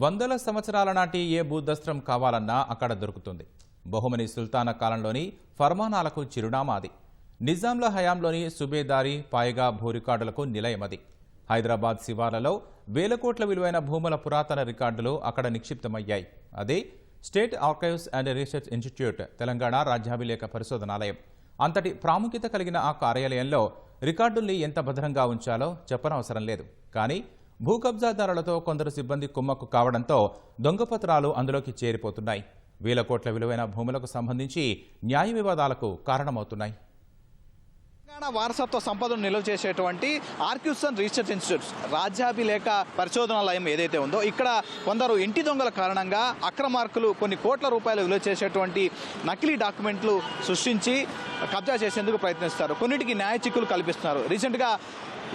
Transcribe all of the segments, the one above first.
వందల సంవత్సరాల నాటి ఏ భూదస్త్రం కావాలన్నా అక్కడ దొరుకుతుంది. బహుమని సుల్తానా కాలంలోని ఫర్మానాలకు చిరునామా అది. నిజాంల హయాంలోని సుబేదారి పాయగా భూ రికార్డులకు నిలయమది. హైదరాబాద్ శివార్లలో వేల కోట్ల విలువైన భూముల పురాతన రికార్డులు అక్కడ నిక్షిప్తమయ్యాయి. అదే state archives and research institute, Telangana రాజ్యాభిలేఖ పరిశోధనాలయం. అంతటి ప్రాముఖ్యత కలిగిన ఆ కార్యాలయంలో రికార్డుల్ని ఎంత భద్రంగా ఉంచాలో చెప్పనవసరం లేదు. కానీ భూ కబ్జాదారులతో కొందరు సిబ్బంది కుమ్మక్కు కావడంతో దొంగపత్రాలు అందులోకి చేరిపోతున్నాయి. వేల కోట్ల విలువైన భూములకు సంబంధించి న్యాయ వివాదాలకు కారణమవుతున్నాయి. తెలంగాణ వారసత్వ సంపదను నిల్వ చేసేటువంటి ఆర్కైవ్స్ అండ్ రీసెర్చ్ ఇన్స్టిట్యూట్స్ రాజ్యాభిలేఖ పరిశోధనాలయం ఏదైతే ఉందో, ఇక్కడ కొందరు ఇంటి దొంగల కారణంగా అక్రమార్కులు కొన్ని కోట్ల రూపాయలు విలువ చేసేటువంటి నకిలీ డాక్యుమెంట్లు సృష్టించి కబ్జా చేసేందుకు ప్రయత్నిస్తారు. కొన్నిటికి న్యాయ చిక్కులు కల్పిస్తున్నారు. రీసెంట్గా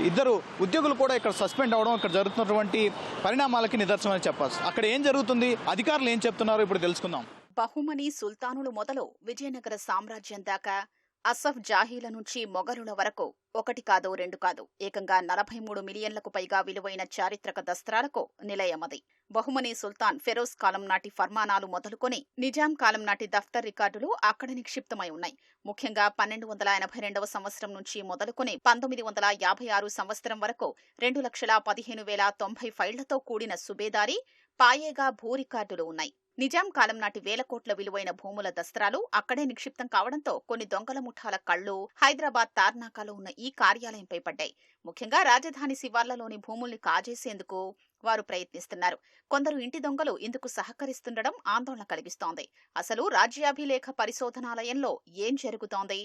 ఇద్దరు ఉద్యోగులు కూడా ఇక్కడ సస్పెండ్ అవడం ఇక్కడ జరుగుతున్నటువంటి పరిణామాలకి నిదర్శనమని చెప్పాల్సి. అక్కడ ఏం జరుగుతుంది, అధికారులు ఏం చెప్తున్నారో ఇప్పుడు తెలుసుకుందాం. బహుమని సుల్తానులు మొదలు విజయనగర సామ్రాజ్యం దాకా, అసఫ్ జాహీల నుంచి మొఘలుల వరకు ఒకటి కాదు రెండు కాదు ఏకంగా 43 మిలియన్లకు పైగా విలువైన చారిత్రక దస్త్రాలకు నిలయమది. బహుమని సుల్తాన్ ఫెరోజ్ కాలం నాటి ఫర్మానాలు మొదలుకొని నిజాం కాలం నాటి దఫ్తర్ రికార్డులు అక్కడ నిక్షిప్తమై ఉన్నాయి. ముఖ్యంగా 1282 సంవత్సరం నుంచి మొదలుకొని 1956 సంవత్సరం వరకు 2,15,090 ఫైళ్లతో కూడిన సుబేదారి, పాయేగా భూ రికార్డులు ఉన్నాయి. నిజాం కాలం నాటి వేల కోట్ల విలువైన భూముల దస్త్రాలు అక్కడే నిక్షిప్తం కావడంతో కొన్ని దొంగల ముఠాల కళ్లు హైదరాబాద్ తార్నాకాలో ఉన్న ఈ కార్యాలయంపై పడ్డాయి. ముఖ్యంగా రాజధాని శివార్లలోని భూముల్ని కాజేసేందుకు వారు ప్రయత్నిస్తున్నారు. కొందరు ఇంటి దొంగలు ఇందుకు సహకరిస్తుండడం ఆందోళన కలిగిస్తోంది. అసలు రాజ్యాభిలేఖ పరిశోధనాలయంలో ఏం జరుగుతోంది?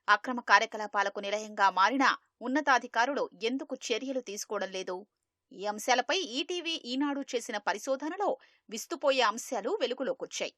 అక్రమ కార్యకలాపాలకు నిలయంగా మారిన ఉన్నతాధికారులు ఎందుకు చర్యలు తీసుకోవడం లేదు? ఈ అంశాలపై ఈటీవీ ఈనాడు చేసిన పరిశోధనలో విస్తుపోయే అంశాలు వెలుగులోకొచ్చాయి.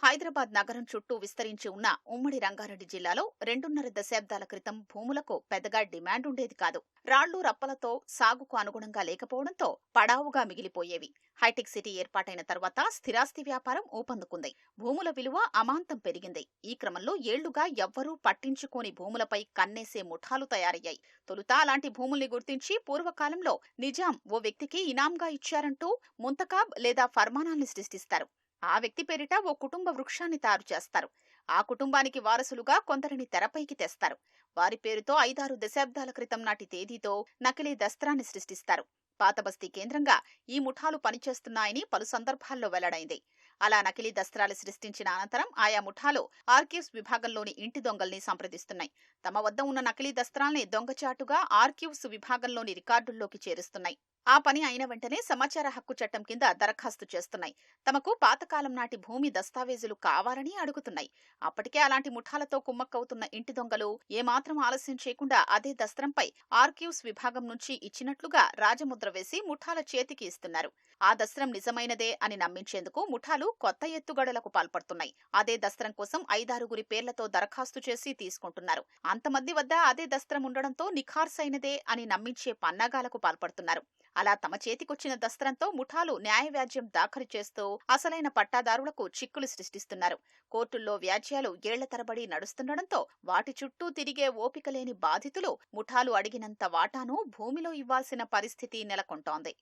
హైదరాబాద్ నగరం చుట్టూ విస్తరించి ఉన్న ఉమ్మడి రంగారెడ్డి జిల్లాలో 2.5 దశాబ్దాల క్రితం భూములకు పెద్దగా డిమాండ్ ఉండేది కాదు. రాళ్లు రప్పలతో సాగుకు అనుగుణంగా లేకపోవడంతో పడావుగా మిగిలిపోయేవి. హైటెక్ సిటీ ఏర్పాటైన తర్వాత స్థిరాస్తి వ్యాపారం ఊపందుకుంది. భూముల విలువ అమాంతం పెరిగింది. ఈ క్రమంలో ఏళ్లుగా ఎవ్వరూ పట్టించుకోని భూములపై కన్నేసే ముఠాలు తయారయ్యాయి. తొలుత అలాంటి భూముల్ని గుర్తించి పూర్వకాలంలో నిజాం ఓ వ్యక్తికి ఇనాంగా ఇచ్చారంటూ ముంతకాబ్ లేదా ఫర్మానాల్ని సృష్టిస్తారు. ఆ వ్యక్తి పేరిట ఓ కుటుంబ వృక్షాన్ని తయారు చేస్తారు. ఆ కుటుంబానికి వారసులుగా కొందరిని తెరపైకి తెస్తారు. వారి పేరుతో 5-6 దశాబ్దాల క్రితం నాటి తేదీతో నకిలీ దస్త్రాన్ని సృష్టిస్తారు. పాతబస్తీ కేంద్రంగా ఈ ముఠాలు పనిచేస్తున్నాయని పలు సందర్భాల్లో వెల్లడైంది. అలా నకిలీ దస్త్రాలు సృష్టించిన అనంతరం ఆయా ముఠాలు ఆర్కైవ్స్ విభాగంలోని ఇంటి దొంగల్ని సంప్రదిస్తున్నాయి. తమ వద్ద ఉన్న నకిలీ దస్త్రాల్ని దొంగచాటుగా ఆర్కైవ్స్ విభాగంలోని రికార్డుల్లోకి చేరుస్తున్నాయి. ఆ పని అయిన వెంటనే సమాచార హక్కు చట్టం కింద దరఖాస్తు చేస్తున్నాయి. తమకు పాతకాలం నాటి భూమి దస్తావేజులు కావాలని అడుగుతున్నాయి. అప్పటికే అలాంటి ముఠాలతో కుమ్మక్కవుతున్న ఇంటి దొంగలు ఏమాత్రం ఆలస్యం చేయకుండా అదే దస్త్రంపై ఆర్కైవ్స్ విభాగం నుంచి ఇచ్చినట్లుగా రాజముద్ర వేసి ముఠాల చేతికి ఇస్తున్నారు. ఆ దస్త్రం నిజమైనదే అని నమ్మించేందుకు ముఠాలు కొత్త ఎత్తుగడలకు పాల్పడుతున్నాయి. అదే దస్త్రం కోసం 5-6 పేర్లతో దరఖాస్తు చేసి తీసుకుంటున్నారు. అంతమంది వద్ద అదే దస్త్రం ఉండడంతో నిఖార్సైనదే అని నమ్మించే పన్నాగాలకు పాల్పడుతున్నారు. అలా తమ చేతికొచ్చిన దస్త్రంతో ముఠాలు న్యాయ వ్యాజ్యం దాఖలు చేస్తూ అసలైన పట్టాదారులకు చిక్కులు సృష్టిస్తున్నారు. కోర్టుల్లో వ్యాజ్యాలు ఏళ్ల తరబడి నడుస్తుండడంతో వాటి చుట్టూ తిరిగే ఓపిక లేని బాధితులు ముఠాలు అడిగినంత వాటాను భూమిలో ఇవ్వాల్సిన పరిస్థితి నెలకొంటోంది.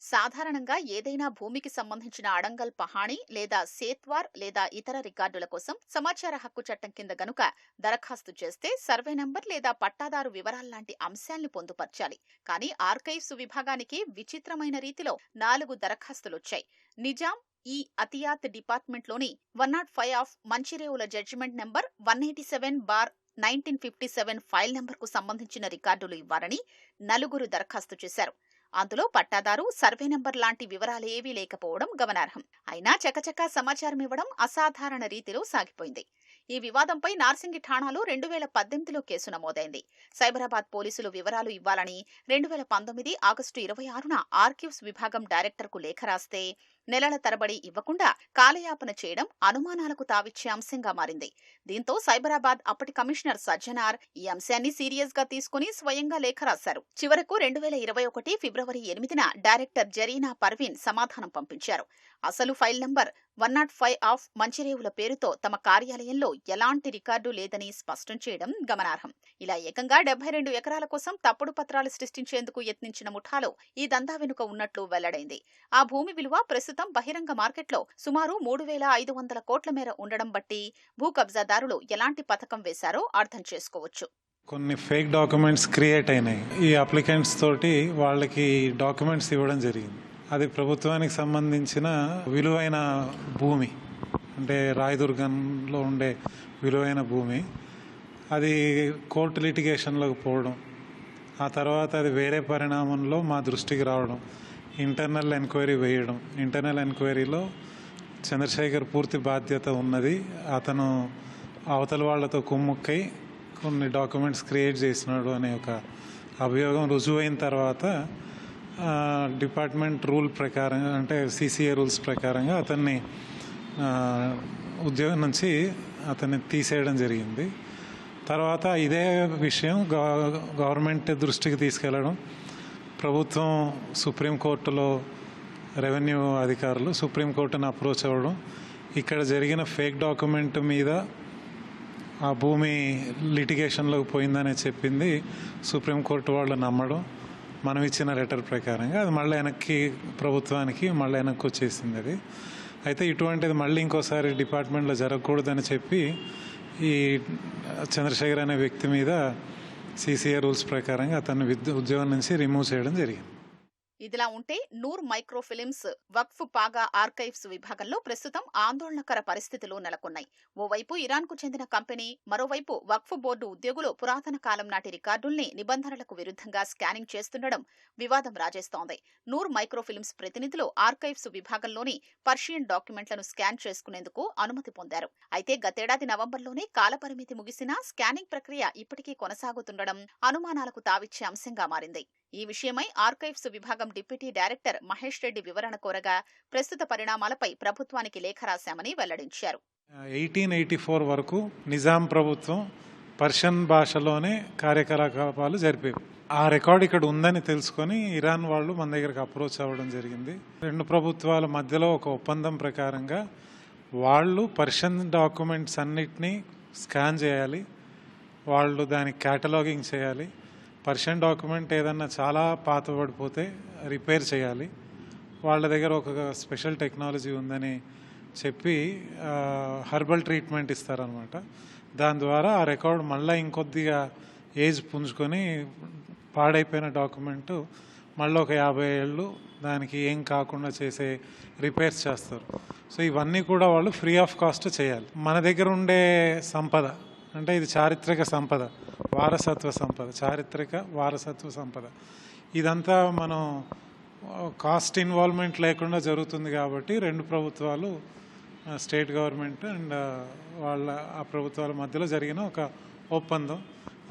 సాధారణంగా ఏదైనా భూమికి సంబంధించిన అడంగల్ పహాణి లేదా సేత్వార్ లేదా ఇతర రికార్డుల కోసం సమాచార హక్కు చట్టం కింద గనుక దరఖాస్తు చేస్తే సర్వే నంబర్ లేదా పట్టాదారు వివరాల్లాంటి అంశాల్ని పొందుపర్చాలి. కానీ ఆర్కైవ్స్ విభాగానికి విచిత్రమైన రీతిలో 4 దరఖాస్తులొచ్చాయి. నిజాం ఈ అతియాత్ డిపార్ట్మెంట్లోని 105 of Manchirevula judgement number 187/1957 file నెంబర్కు సంబంధించిన రికార్డులు ఇవ్వాలని 4 దరఖాస్తు చేశారు. అందులో పట్టాదారు, సర్వే నంబర్ లాంటి వివరాలేవీ లేకపోవడం గమనార్హం. అయినా చకచకా సమాచారం ఇవ్వడం అసాధారణ రీతిలో సాగిపోయింది. ఈ వివాదంపై నార్సింగి ఠాణాలో 2018లో కేసు నమోదైంది. సైబరాబాద్ పోలీసులు వివరాలు ఇవ్వాలని 2019 ఆగస్టు 26న ఆర్కీవ్స్ విభాగం డైరెక్టర్కు లేఖ రాస్తే నెలల తరబడి ఇవ్వకుండా కాలయాపన చేయడం అనుమానాలకు తావిచ్చే అంశంగా మారింది. దీంతో సైబరాబాద్ అప్పటి కమిషనర్ సజ్జనార్ ఈ అంశాన్ని సీరియస్ గా తీసుకుని స్వయంగా లేఖ రాశారు. చివరకు 2021 ఫిబ్రవరి 8న డైరెక్టర్ జరీనా పర్వీన్ సమాధానం పంపించారు. అసలు ఫైల్ నంబర్ 105 ఆఫ్ మంచిరేవుల పేరుతో తమ కార్యాలయంలో ఎలాంటి రికార్డు లేదని స్పష్టం చేయడం గమనార్హం. ఇలా ఏకంగా 72 ఎకరాల కోసం తప్పుడు పత్రాలు సృష్టించేందుకు యత్నించిన ముఠాలో ఈ దందా వెనుక ఉన్నట్లు వెల్లడైంది. ఆ భూమి విలువ ప్రస్తుతం బహిరంగ మార్కెట్లో సుమారు 3,500 కోట్ల మేర ఉండడం బట్టి భూ కబ్జాదారులు ఎలాంటి పథకం వేశారో అర్థం చేసుకోవచ్చు. కొన్ని ఫేక్ డాక్యుమెంట్స్ క్రియేట్ అయినాయి. ఈ అప్లికెంట్స్ తోటి వాళ్ళకి డాక్యుమెంట్స్ ఇవ్వడం జరిగింది. అది ప్రభుత్వానికి సంబంధించిన విలువైన భూమి, అంటే రాయదుర్గంలో ఉండే విలువైన భూమి. అది కోర్టు లిటిగేషన్లోకి పోవడం, ఆ తర్వాత అది వేరే పరిణామంలో మా దృష్టికి రావడం, ఇంటర్నల్ ఎంక్వైరీ వేయడం. ఇంటర్నల్ ఎంక్వైరీలో చంద్రశేఖర్ పూర్తి బాధ్యత ఉన్నది, అతను అవతల వాళ్లతో కుమ్ముక్కై కొన్ని డాక్యుమెంట్స్ క్రియేట్ చేసినాడు అనే ఒక అభియోగం రుజువైన తర్వాత డిపార్ట్మెంట్ రూల్ ప్రకారంగా, అంటే సిసిఏ రూల్స్ ప్రకారంగా అతన్ని ఉద్యోగం నుంచి అతన్ని తీసేయడం జరిగింది. తర్వాత ఇదే విషయం గవర్నమెంట్ దృష్టికి తీసుకెళ్లడం, ప్రభుత్వం సుప్రీంకోర్టులో రెవెన్యూ అధికారులు సుప్రీంకోర్టును అప్రోచ్ అవ్వడం, ఇక్కడ జరిగిన ఫేక్ డాక్యుమెంట్ మీద ఆ భూమి లిటిగేషన్లోకి పోయిందని చెప్పింది సుప్రీంకోర్టు వాళ్ళు నమ్మడం, మనం ఇచ్చిన లెటర్ ప్రకారంగా అది మళ్ళీ వెనక్కి ప్రభుత్వానికి మళ్ళీ వెనక్కి వచ్చేసింది. అది అయితే ఇటువంటిది మళ్ళీ ఇంకోసారి డిపార్ట్మెంట్లో జరగకూడదని చెప్పి ఈ చంద్రశేఖర్ అనే వ్యక్తి మీద సిసిఏ రూల్స్ ప్రకారంగా అతన్ని ఉద్యోగం నుంచి రిమూవ్ చేయడం జరిగింది. ఇదిలా ఉంటే నూర్ మైక్రో ఫిలిమ్స్ వక్ఫ్ పాగా ఆర్కైవ్స్ విభాగంలో ప్రస్తుతం ఆందోళనకర పరిస్థితులు నెలకొన్నాయి. ఓవైపు ఇరాన్కు చెందిన కంపెనీ, మరోవైపు వక్ఫ్ బోర్డు ఉద్యోగులు పురాతన కాలం నాటి రికార్డుల్ని నిబంధనలకు విరుద్ధంగా స్కానింగ్ చేస్తుండడం వివాదం రాజేస్తోంది. నూర్ మైక్రో ఫిలిమ్స్ ప్రతినిధులు ఆర్కైవ్స్ విభాగంలోని పర్షియన్ డాక్యుమెంట్లను స్కాన్ చేసుకునేందుకు అనుమతి పొందారు. అయితే గతేడాది నవంబర్లోనే కాలపరిమితి ముగిసినా స్కానింగ్ ప్రక్రియ ఇప్పటికీ కొనసాగుతుండడం అనుమానాలకు తావిచ్చే అంశంగా మారింది. ఈ విషయమై ఆర్కైవ్స్ విభాగం డిప్యూటీ డైరెక్టర్ మహేష్ రెడ్డి వివరణ కోరగా ప్రస్తుత పరిణామాలపై ప్రభుత్వానికి లేఖ రాశామని వెల్లడించారు. 1884 వరకు నిజాం ప్రభుత్వం పర్షియన్ భాషలోనే కార్యకలాపాలు జరిపేవి. ఆ రికార్డు ఇక్కడ ఉందని తెలుసుకొని ఇరాన్ వాళ్ళు మన దగ్గరకు అప్రోచ్ అవ్వడం జరిగింది. రెండు ప్రభుత్వాల మధ్యలో ఒక ఒప్పందం ప్రకారంగా వాళ్ళు పర్షియన్ డాక్యుమెంట్స్ అన్నిటినీ స్కాన్ చేయాలి, వాళ్ళు దానికి క్యాటలాగింగ్ చేయాలి. పర్షియన్ డాక్యుమెంట్ ఏదన్నా చాలా పాతబడిపోతే రిపేర్ చేయాలి. వాళ్ళ దగ్గర ఒక స్పెషల్ టెక్నాలజీ ఉందని చెప్పి హెర్బల్ ట్రీట్మెంట్ ఇస్తారనమాట. దాని ద్వారా ఆ రికార్డు మళ్ళీ ఇంకొద్దిగా ఏజ్ పుంజుకొని పాడైపోయిన డాక్యుమెంటు మళ్ళీ ఒక 50 ఏళ్ళు దానికి ఏం కాకుండా చేసే రిపేర్స్ చేస్తారు. సో ఇవన్నీ కూడా వాళ్ళు ఫ్రీ ఆఫ్ కాస్ట్ చేయాలి. మన దగ్గర ఉండే సంపద, అంటే ఇది చారిత్రక సంపద, వారసత్వ సంపద, చారిత్రక వారసత్వ సంపద, ఇదంతా మనం కాస్ట్ ఇన్వాల్వ్మెంట్ లేకుండా జరుగుతుంది. కాబట్టి రెండు ప్రభుత్వాలు, స్టేట్ గవర్నమెంట్ అండ్ ఆ ప్రభుత్వాల మధ్యలో జరిగిన ఒక ఒప్పందం,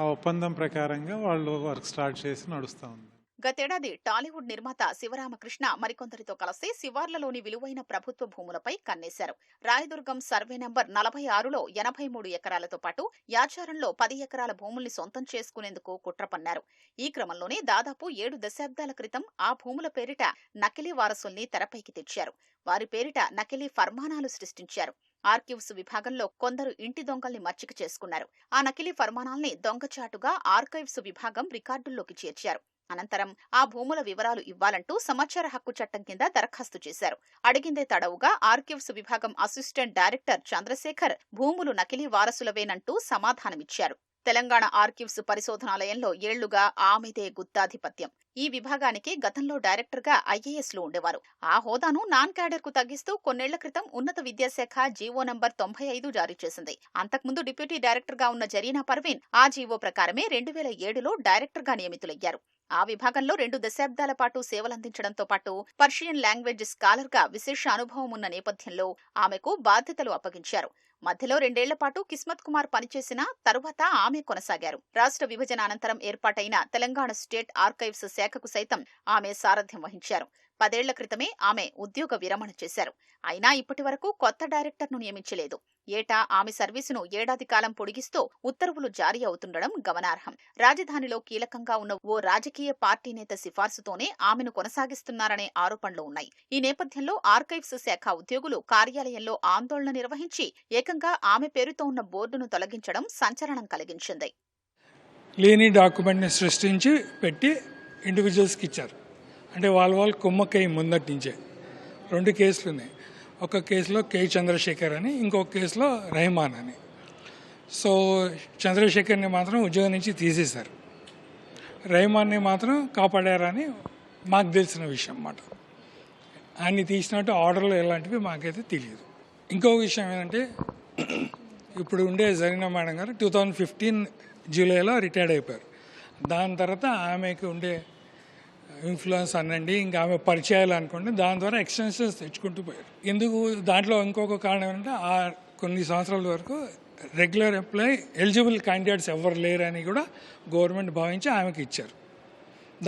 ఆ ఒప్పందం ప్రకారంగా వాళ్ళు వర్క్ స్టార్ట్ చేసి నడుస్తూ ఉంది. గతేడాది టాలీవుడ్ నిర్మాత శివరామకృష్ణ మరికొందరితో కలిసి శివార్లలోని విలువైన ప్రభుత్వ భూములపై కన్నేశారు. రాయదుర్గం సర్వే నంబర్ 46లో 83 ఎకరాలతో పాటు యాచారంలో 10 ఎకరాల భూముల్ని సొంతం చేసుకునేందుకు కుట్ర పన్నారు. ఈ క్రమంలోనే దాదాపు 7 దశాబ్దాల క్రితం ఆ భూముల పేరిట నకిలీ వారసుల్ని తెరపైకి తెచ్చారు. వారి పేరిట నకిలీ ఫర్మానాలు సృష్టించారు. ఆర్కీవ్స్ విభాగంలో కొందరు ఇంటి దొంగల్ని మచ్చిక చేసుకున్నారు. ఆ నకిలీ ఫర్మానాల్ని దొంగచాటుగా ఆర్కైవ్స్ విభాగం రికార్డుల్లోకి చేర్చారు. అనంతరం ఆ భూముల వివరాలు ఇవ్వాలంటూ సమాచార హక్కు చట్టం కింద దరఖాస్తు చేశారు. అడిగిందే తడవుగా ఆర్కీవ్స్ విభాగం అసిస్టెంట్ డైరెక్టర్ చంద్రశేఖర్ భూములు నకిలీ వారసులవేనంటూ సమాధానమిచ్చారు. తెలంగాణ ఆర్కీవ్స్ పరిశోధనాలయంలో ఏళ్లుగా ఆమెదే గుత్తాధిపత్యం. ఈ విభాగానికి గతంలో డైరెక్టర్గా ఐఏఎస్లు ఉండేవారు. ఆ హోదాను నాన్ క్యాడర్ కు తగ్గిస్తూ కొన్నేళ్ల క్రితం ఉన్నత విద్యాశాఖ జీవో నంబర్ 95 జారీ చేసింది. అంతకుముందు డిప్యూటీ డైరెక్టర్గా ఉన్న జరీనా పర్వీన్ ఆ జీవో ప్రకారమే 2007లో డైరెక్టర్గా నియమితులయ్యారు. ఆ విభాగంలో 2 దశాబ్దాల పాటు సేవలందించడంతో పాటు పర్షియన్ లాంగ్వేజ్ స్కాలర్గా విశేష అనుభవం ఉన్న నేపథ్యంలో ఆమెకు బాధ్యతలు అప్పగించారు. మధ్యలో 2 ఏళ్ల పాటు కిస్మత్ కుమార్ పనిచేసిన తరువాత ఆమె కొనసాగారు. రాష్ట్ర విభజన అనంతరం ఏర్పాటైన తెలంగాణ స్టేట్ ఆర్కైవ్స్ శాఖకు సైతం ఆమె సారథ్యం వహించారు. 10 ఏళ్ల క్రితమే ఆమె ఉద్యోగ విరమణ చేశారు. అయినా ఇప్పటి వరకు కొత్త డైరెక్టర్ను నియమించలేదు. ఏటా ఆమె సర్వీసును ఏడాది కాలం పొడిగిస్తూ ఉత్తర్వులు జారీ అవుతుండడం గమనార్హం. రాజధానిలో కీలకంగా ఉన్న ఓ రాజకీయ పార్టీ నేత సిఫార్సుతోనే ఆమెను కొనసాగిస్తున్నారనే ఆరోపణలు ఉన్నాయి. ఈ నేపథ్యంలో ఆర్కైవ్స్ శాఖ ఉద్యోగులు కార్యాలయంలో ఆందోళన నిర్వహించి ఏకంగా ఆమె పేరుతో ఉన్న బోర్డును తొలగించడం సంచలనం కలిగించింది. లేని డాక్యుమెంట్ని సృష్టించి పెట్టి ఇండివిజువల్స్కి ఇచ్చారు. అంటే వాళ్ళ కుమ్మక్కై ముందటి నుంచే 2 కేసులు ఉన్నాయి. ఒక కేసులో కే చంద్రశేఖర్ అని, ఇంకొక కేసులో రెహమాన్ అని. సో చంద్రశేఖర్ని మాత్రం ఉద్యోగం నుంచి తీసేశారు, రెహమాన్ని మాత్రం కాపాడారని మాకు తెలిసిన విషయం అన్నమాట. ఆయన్ని తీసినట్టు ఆర్డర్లు ఎలాంటివి మాకైతే తెలియదు. ఇంకొక విషయం ఏంటంటే, ఇప్పుడు ఉండే జరీనా మేడం గారు 2015 జూలైలో రిటైర్డ్ అయిపోయారు. దాని తర్వాత ఆమెకు ఉండే ఇన్ఫ్లుయెన్స్ అనండి, ఇంకా ఆమె పరిచయాలు అనుకోండి, దాని ద్వారా ఎక్స్టెన్షన్స్ తెచ్చుకుంటూ పోయారు. ఎందుకు దాంట్లో ఇంకొక కారణం ఏంటంటే, ఆ కొన్ని సంవత్సరాల వరకు రెగ్యులర్ ఎంప్లాయీ ఎలిజిబుల్ క్యాండిడేట్స్ ఎవరు లేరని కూడా గవర్నమెంట్ భావించి ఆమెకి ఇచ్చారు.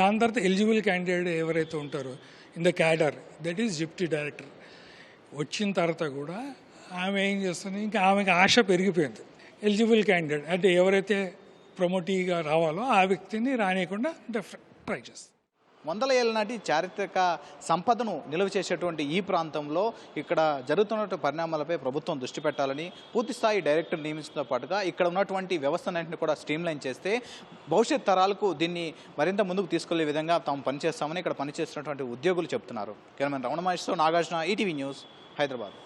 దాని తర్వాత ఎలిజిబుల్ క్యాండిడేట్ ఎవరైతే ఉంటారో in the cadre, that is deputy director, వచ్చిన తర్వాత కూడా ఆమె ఏం చేస్తుంది, ఇంకా ఆమెకి ఆశ పెరిగిపోయింది. ఎలిజిబుల్ క్యాండిడేట్ అంటే ఎవరైతే ప్రమోటీగా రావాలో ఆ వ్యక్తిని రానియకుండా ట్రై చేస్తుంది. 100 ఏళ్ల నాటి చారిత్రక సంపదను నిలువ చేసేటువంటి ఈ ప్రాంతంలో ఇక్కడ జరుగుతున్న పరిణామాలపై ప్రభుత్వం దృష్టి పెట్టాలని, పూర్తిస్థాయి డైరెక్టర్ నియమించడంతో పాటుగా ఇక్కడ ఉన్నటువంటి వ్యవస్థలన్నింటినీ కూడా స్ట్రీమ్లైన్ చేస్తే భవిష్యత్ తరాలకు దీన్ని మరింత ముందుకు తీసుకెళ్లే విధంగా తాము పనిచేస్తామని ఇక్కడ పనిచేస్తున్నటువంటి ఉద్యోగులు చెబుతున్నారు. కెమెరామెన్ రమణ మహేష్తో నాగార్జున, ఈటీవీ న్యూస్, హైదరాబాద్.